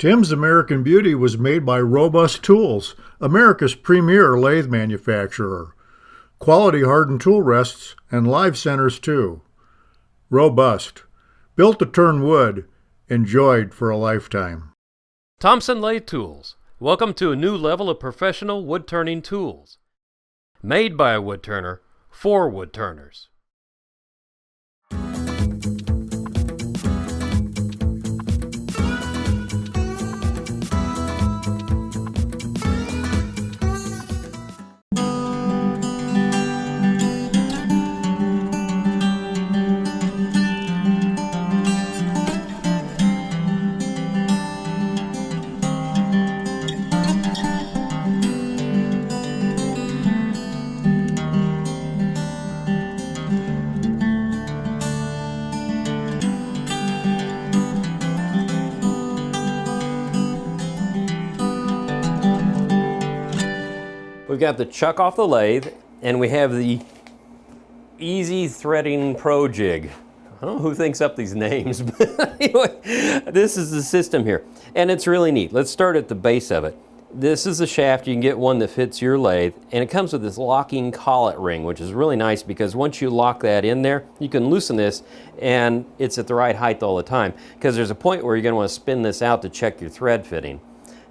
Tim's American Beauty was made by Robust Tools, America's premier lathe manufacturer. Quality hardened tool rests and live centers too. Robust. Built to turn wood. Enjoyed for a lifetime. Thompson Lathe Tools. Welcome to a new level of professional wood-turning tools. Made by a woodturner, for woodturners. We've got the chuck off the lathe, and we have the Easy Threading Pro Jig. I don't know who thinks up these names, but anyway, this is the system here. And it's really neat. Let's start at the base of it. This is the shaft. You can get one that fits your lathe, and it comes with this locking collet ring, which is really nice because once you lock that in there, you can loosen this, and it's at the right height all the time, because there's a point where you're going to want to spin this out to check your thread fitting.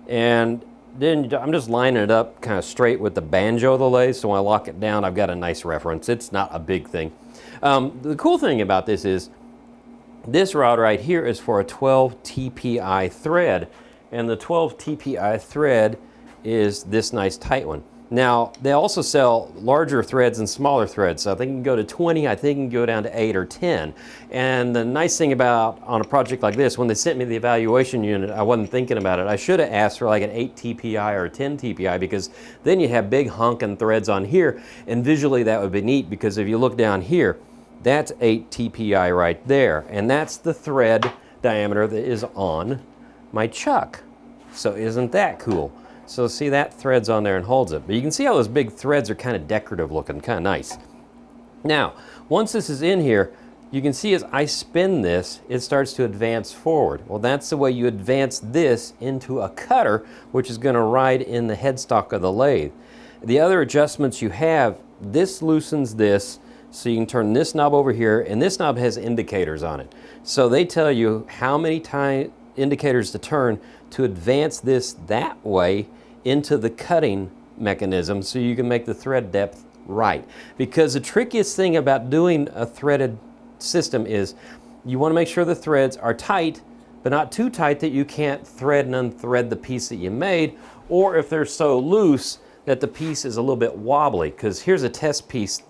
And then I'm just lining it up kind of straight with the banjo of the lathe, so when I lock it down, I've got a nice reference. It's not a big thing. The cool thing about this is this rod right here is for a 12 TPI thread, and the 12 TPI thread is this nice tight one. Now, they also sell larger threads and smaller threads, so I think you can go to 20, I think you can go down to 8 or 10. And the nice thing about, on a project like this, when they sent me the evaluation unit, I wasn't thinking about it. I should have asked for like an 8 TPI or a 10 TPI, because then you have big honking threads on here, and visually that would be neat, because if you look down here, that's 8 TPI right there, and that's the thread diameter that is on my chuck. So isn't that cool? So see, that thread's on there and holds it. But you can see how those big threads are kind of decorative looking, kind of nice. Now, once this is in here, you can see as I spin this, it starts to advance forward. Well, that's the way you advance this into a cutter, which is going to ride in the headstock of the lathe. The other adjustments you have, this loosens this, so you can turn this knob over here, and this knob has indicators on it. So they tell you how many indicators to turn to advance this that way into the cutting mechanism, so you can make the thread depth right. Because the trickiest thing about doing a threaded system is you want to make sure the threads are tight, but not too tight that you can't thread and unthread the piece that you made, or if they're so loose that the piece is a little bit wobbly. Because here's a test piece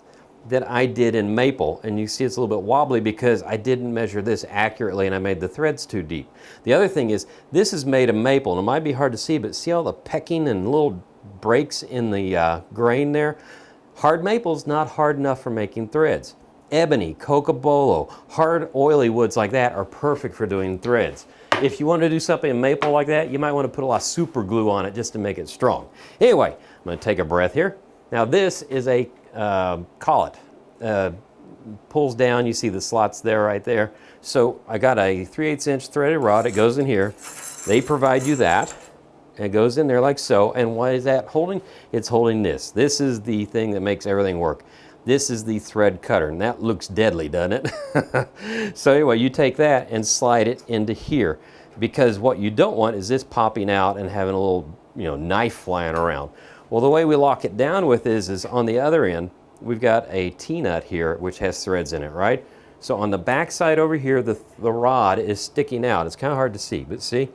that I did in maple, and you see it's a little bit wobbly because I didn't measure this accurately and I made the threads too deep. The other thing is, this is made of maple, and it might be hard to see, but see all the pecking and little breaks in the grain there? Hard maple's not hard enough for making threads. Ebony, cocobolo, hard oily woods like that are perfect for doing threads. If you want to do something in maple like that, you might want to put a lot of super glue on it just to make it strong. Anyway, I'm going to take a breath here. Now this is a collet. Pulls down, you see the slots there, right there. So I got a 3/8 inch threaded rod. It goes in here. They provide you that. It goes in there like so. And what is that holding? It's holding this. This is the thing that makes everything work. This is the thread cutter, and that looks deadly, doesn't it? So anyway, you take that and slide it into here, because what you don't want is this popping out and having a little, knife flying around. Well, the way we lock it down with is on the other end, we've got a T-nut here, which has threads in it, right? So on the back side over here, the rod is sticking out. It's kind of hard to see, but see?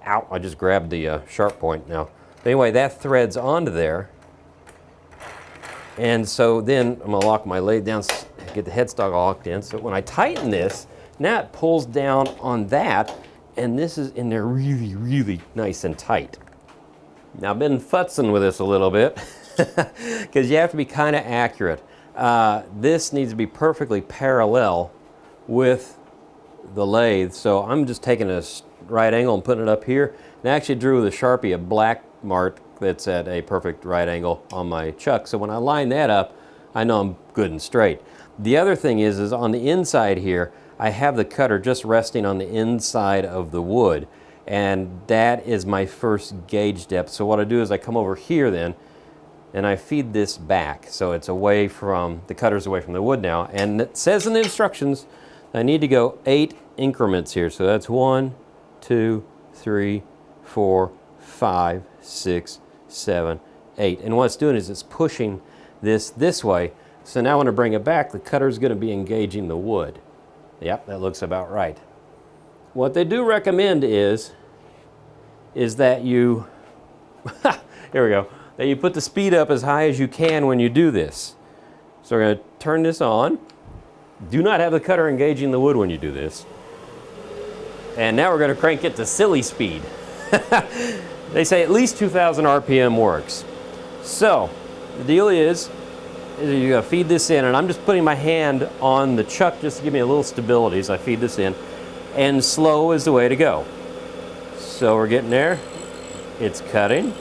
Ow, I just grabbed the sharp point now. But anyway, that threads onto there. And so then I'm gonna lock my lathe down, get the headstock locked in. So when I tighten this, now it pulls down on that, and this is in there really, really nice and tight. Now I've been futzing with this a little bit because you have to be kind of accurate. This needs to be perfectly parallel with the lathe, so I'm just taking a right angle and putting it up here, and I actually drew with a Sharpie a black mark that's at a perfect right angle on my chuck, so when I line that up, I know I'm good and straight. The other thing is on the inside here, I have the cutter just resting on the inside of the wood, And that is my first gauge depth. So what I do is I come over here then, and I feed this back. So it's away from, the cutter's away from the wood now. And it says in the instructions, I need to go 8 increments here. So that's 1, 2, 3, 4, 5, 6, 7, 8. And what it's doing is it's pushing this way. So now when I bring it back, the cutter's gonna be engaging the wood. Yep, that looks about right. What they do recommend is that you, here we go, that you put the speed up as high as you can when you do this. So we're gonna turn this on. Do not have the cutter engaging the wood when you do this. And now we're gonna crank it to silly speed. They say at least 2,000 RPM works. So the deal is you're gonna feed this in, and I'm just putting my hand on the chuck just to give me a little stability as I feed this in, and slow is the way to go. So we're getting there. It's cutting.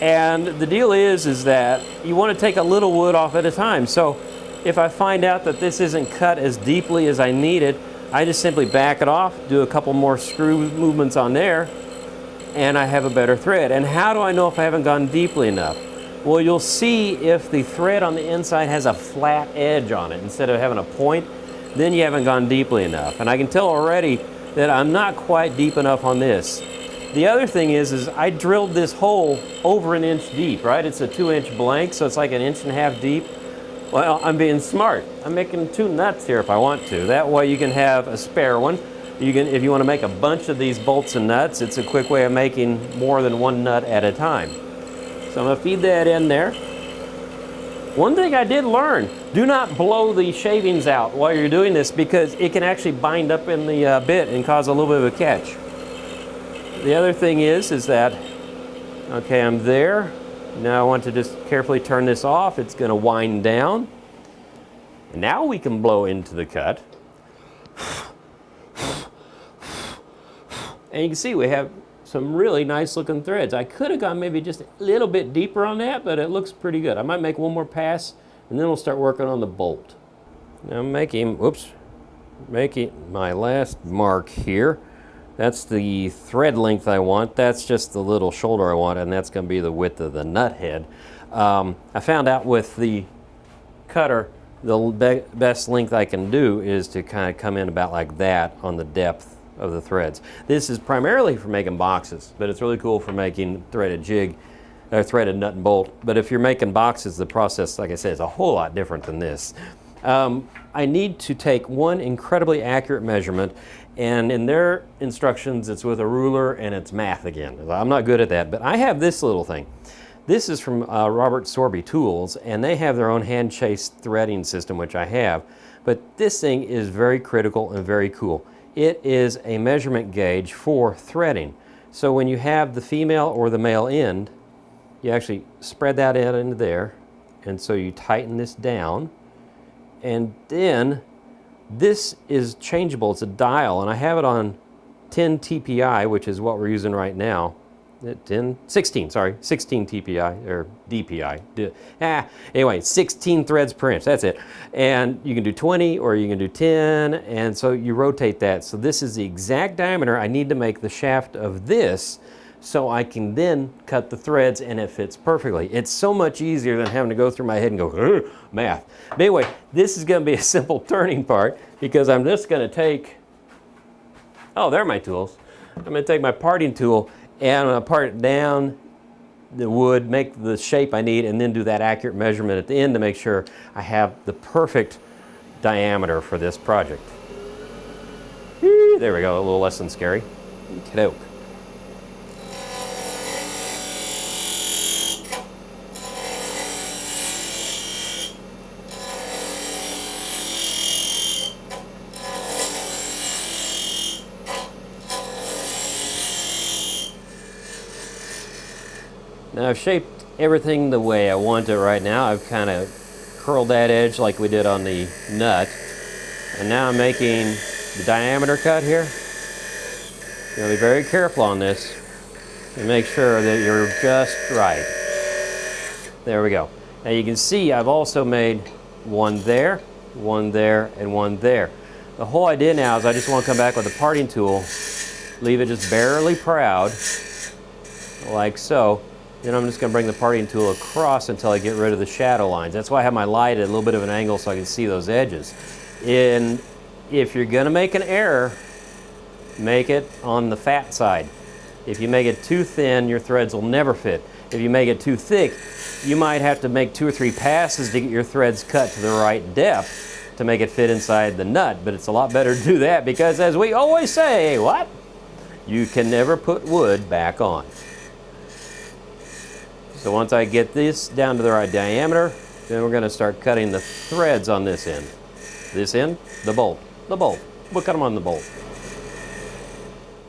And the deal is that you want to take a little wood off at a time. So if I find out that this isn't cut as deeply as I need it, I just simply back it off, do a couple more screw movements on there, and I have a better thread. And how do I know if I haven't gone deeply enough? Well, you'll see if the thread on the inside has a flat edge on it instead of having a point, then you haven't gone deeply enough. And I can tell already that I'm not quite deep enough on this. The other thing is I drilled this hole over 1 inch deep, right? It's a 2-inch blank, so it's like 1.5 inches deep. Well, I'm being smart. I'm making 2 nuts here if I want to. That way you can have a spare one. You can, if you want to make a bunch of these bolts and nuts, it's a quick way of making more than 1 nut at a time. So I'm going to feed that in there. One thing I did learn, do not blow the shavings out while you're doing this, because it can actually bind up in the bit and cause a little bit of a catch. The other thing is that, okay, I'm there. Now I want to just carefully turn this off. It's going to wind down. And now we can blow into the cut. And you can see we have some really nice looking threads. I could have gone maybe just a little bit deeper on that, but it looks pretty good. I might make one more pass, and then we'll start working on the bolt. Now I'm making my last mark here. That's the thread length I want. That's just the little shoulder I want, and that's going to be the width of the nut head. I found out with the cutter, the best length I can do is to kind of come in about like that on the depth of the threads. This is primarily for making boxes, but it's really cool for making threaded jig, or threaded nut and bolt. But if you're making boxes, the process, like I said, is a whole lot different than this. I need to take one incredibly accurate measurement, and in their instructions it's with a ruler and it's math again. I'm not good at that, but I have this little thing. This is from Robert Sorby Tools, and they have their own hand chased threading system, which I have. But this thing is very critical and very cool. It is a measurement gauge for threading. So when you have the female or the male end, you actually spread that out into there, and so you tighten this down, and then this is changeable. It's a dial, and I have it on 10 TPI, which is what we're using right now. 16 TPI, or DPI. Anyway, 16 threads per inch, that's it. And you can do 20 or you can do 10, and so you rotate that. So this is the exact diameter I need to make the shaft of this, so I can then cut the threads and it fits perfectly. It's so much easier than having to go through my head and go, math. But anyway, this is gonna be a simple turning part, because I'm just gonna take, oh, there are my tools. I'm gonna take my parting tool, and I'm going to part it down the wood, make the shape I need, and then do that accurate measurement at the end to make sure I have the perfect diameter for this project. There we go, a little less than scary. Okey-doke. Now I've shaped everything the way I want it right now. I've kind of curled that edge like we did on the nut. And now I'm making the diameter cut here. You're going to be very careful on this and make sure that you're just right. There we go. Now you can see I've also made one there, and one there. The whole idea now is I just want to come back with a parting tool, leave it just barely proud, like so. Then I'm just going to bring the parting tool across until I get rid of the shadow lines. That's why I have my light at a little bit of an angle so I can see those edges. And if you're going to make an error, make it on the fat side. If you make it too thin, your threads will never fit. If you make it too thick, you might have to make 2 or 3 passes to get your threads cut to the right depth to make it fit inside the nut. But it's a lot better to do that because, as we always say, what? You can never put wood back on. So once I get this down to the right diameter, then we're going to start cutting the threads on this end. This end, the bolt, the bolt. We'll cut them on the bolt.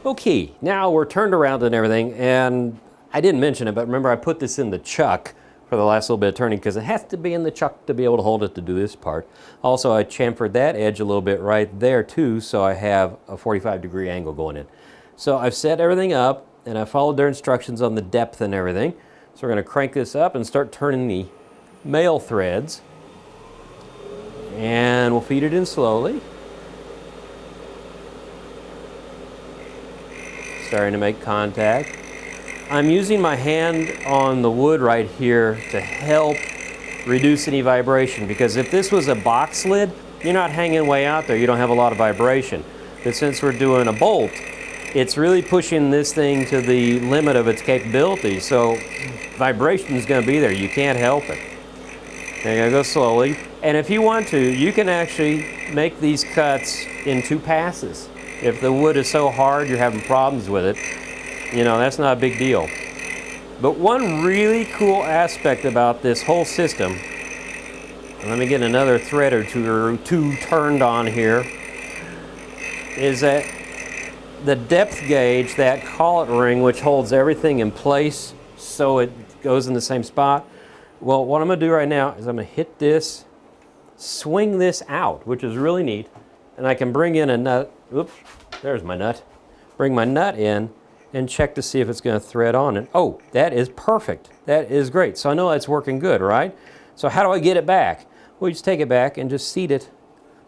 Okay, now we're turned around and everything, and I didn't mention it, but remember I put this in the chuck for the last little bit of turning because it has to be in the chuck to be able to hold it to do this part. Also, I chamfered that edge a little bit right there too, so I have a 45-degree angle going in. So I've set everything up, and I followed their instructions on the depth and everything. So we're going to crank this up and start turning the male threads. And we'll feed it in slowly. Starting to make contact. I'm using my hand on the wood right here to help reduce any vibration, because if this was a box lid, you're not hanging way out there, you don't have a lot of vibration. But since we're doing a bolt, it's really pushing this thing to the limit of its capability, so vibration is going to be there. You can't help it. You're going to go slowly. And if you want to, you can actually make these cuts in 2 passes. If the wood is so hard you're having problems with it, you know, that's not a big deal. But one really cool aspect about this whole system, let me get another thread or two turned on here, is that the depth gauge, that collet ring, which holds everything in place so it goes in the same spot. Well, what I'm going to do right now is I'm going to hit this, swing this out, which is really neat, and I can bring in a nut. Oops, there's my nut. Bring my nut in and check to see if it's going to thread on. And oh, that is perfect. That is great. So I know that's working good, right? So how do I get it back? Well, you just take it back and just seat it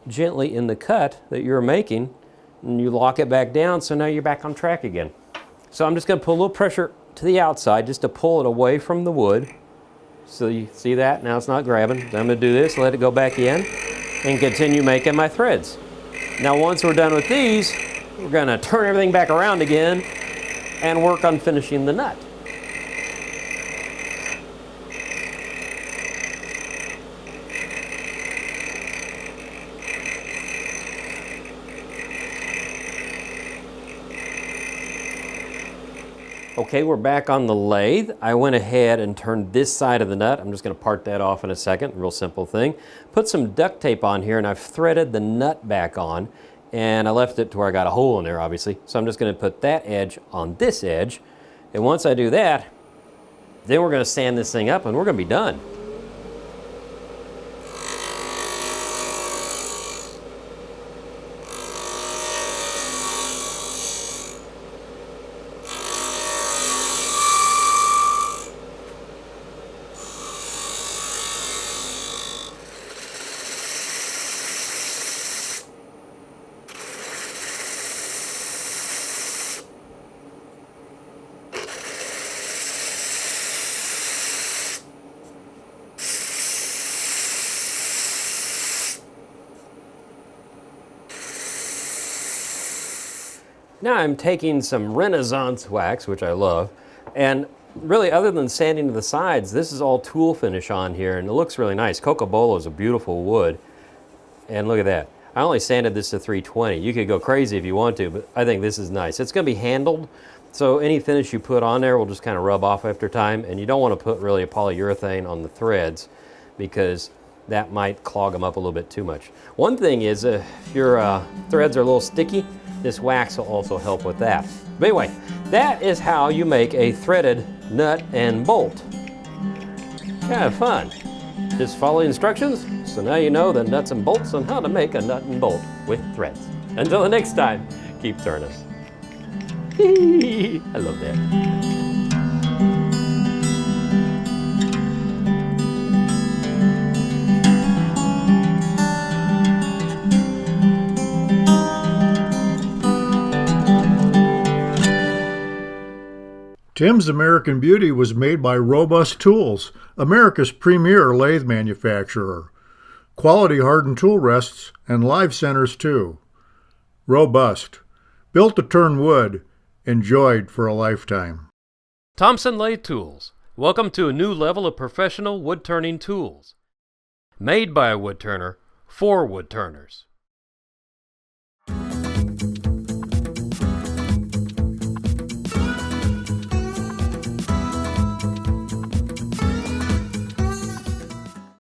gently in the cut that you're making, and you lock it back down, so now you're back on track again. So I'm just going to put a little pressure to the outside just to pull it away from the wood. So you see that? Now it's not grabbing. So I'm going to do this, let it go back in, and continue making my threads. Now once we're done with these, we're going to turn everything back around again and work on finishing the nut. Okay, we're back on the lathe. I went ahead and turned this side of the nut. I'm just going to part that off in a second, real simple thing. Put some duct tape on here, and I've threaded the nut back on, and I left it to where I got a hole in there, obviously. So I'm just going to put that edge on this edge, and once I do that, then we're going to sand this thing up, and we're going to be done. Now I'm taking some Renaissance wax, which I love, and really other than sanding to the sides, this is all tool finish on here, and it looks really nice. Cocobolo is a beautiful wood, and look at that. I only sanded this to 320. You could go crazy if you want to, but I think this is nice. It's going to be handled, so any finish you put on there will just kind of rub off after time, and you don't want to put really a polyurethane on the threads because that might clog them up a little bit too much. One thing is if your threads are a little sticky, this wax will also help with that. But anyway, that is how you make a threaded nut and bolt. Kind of fun. Just follow the instructions, so now you know the nuts and bolts on how to make a nut and bolt with threads. Until the next time, keep turning. I love that. Tim's American Beauty was made by Robust Tools, America's premier lathe manufacturer. Quality hardened tool rests and live centers too. Robust. Built to turn wood. Enjoyed for a lifetime. Thompson Lathe Tools. Welcome to a new level of professional wood turning tools. Made by a woodturner for woodturners.